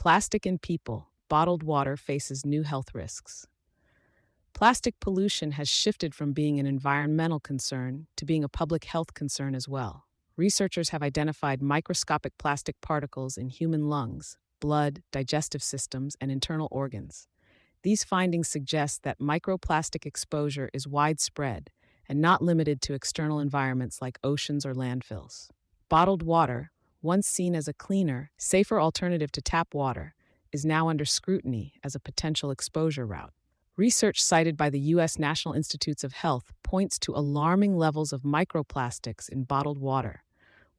Plastic in people, bottled water faces new health risks. Plastic pollution has shifted from being an environmental concern to being a public health concern as well. Researchers have identified microscopic plastic particles in human lungs, blood, digestive systems, and internal organs. These findings suggest that microplastic exposure is widespread and not limited to external environments like oceans or landfills. Bottled water, once seen as a cleaner, safer alternative to tap water, is now under scrutiny as a potential exposure route. Research cited by the U.S. National Institutes of Health points to alarming levels of microplastics in bottled water.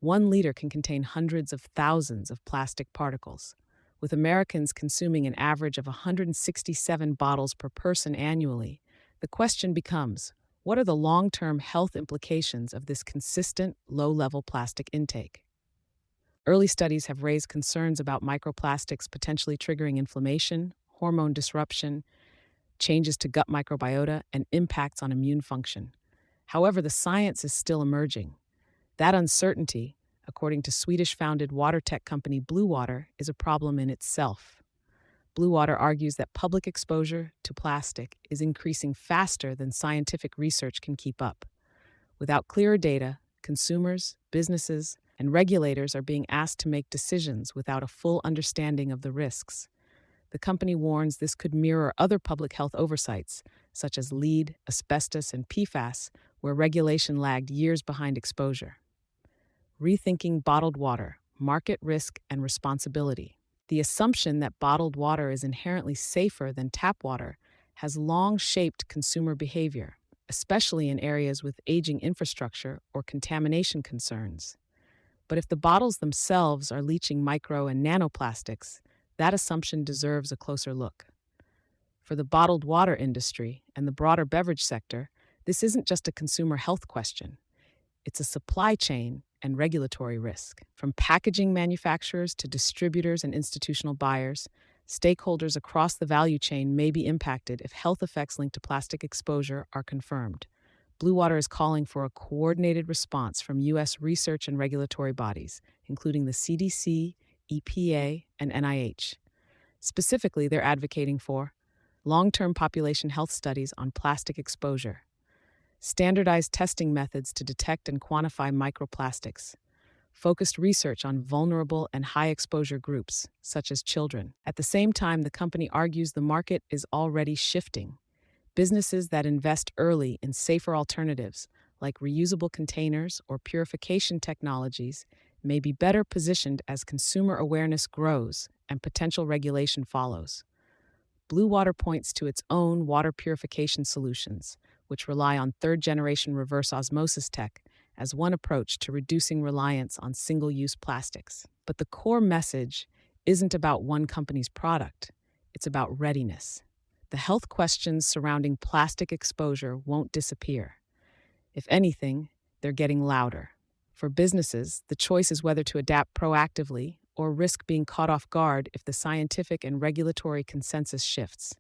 1 liter can contain hundreds of thousands of plastic particles, with Americans consuming an average of 167 bottles per person annually. The question becomes, what are the long-term health implications of this consistent, low-level plastic intake? Early studies have raised concerns about microplastics potentially triggering inflammation, hormone disruption, changes to gut microbiota, and impacts on immune function. However, the science is still emerging. That uncertainty, according to Swedish-founded water tech company Blue Water, is a problem in itself. Blue Water argues that public exposure to plastic is increasing faster than scientific research can keep up. Without clearer data, consumers, businesses, and regulators are being asked to make decisions without a full understanding of the risks. The company warns this could mirror other public health oversights, such as lead, asbestos, and PFAS, where regulation lagged years behind exposure. Rethinking bottled water, market risk and responsibility. The assumption that bottled water is inherently safer than tap water has long shaped consumer behavior, especially in areas with aging infrastructure or contamination concerns. But if the bottles themselves are leaching micro and nanoplastics, that assumption deserves a closer look. For the bottled water industry and the broader beverage sector, this isn't just a consumer health question. It's a supply chain and regulatory risk. From packaging manufacturers to distributors and institutional buyers, stakeholders across the value chain may be impacted if health effects linked to plastic exposure are confirmed. Blue Water is calling for a coordinated response from U.S. research and regulatory bodies, including the CDC, EPA, and NIH. Specifically, they're advocating for long-term population health studies on plastic exposure, standardized testing methods to detect and quantify microplastics, focused research on vulnerable and high-exposure groups, such as children. At the same time, the company argues the market is already shifting. Businesses that invest early in safer alternatives, like reusable containers or purification technologies, may be better positioned as consumer awareness grows and potential regulation follows. Blue Water points to its own water purification solutions, which rely on third-generation reverse osmosis tech as one approach to reducing reliance on single-use plastics. But the core message isn't about one company's product, it's about readiness. The health questions surrounding plastic exposure won't disappear. If anything, they're getting louder. For businesses, the choice is whether to adapt proactively or risk being caught off guard if the scientific and regulatory consensus shifts.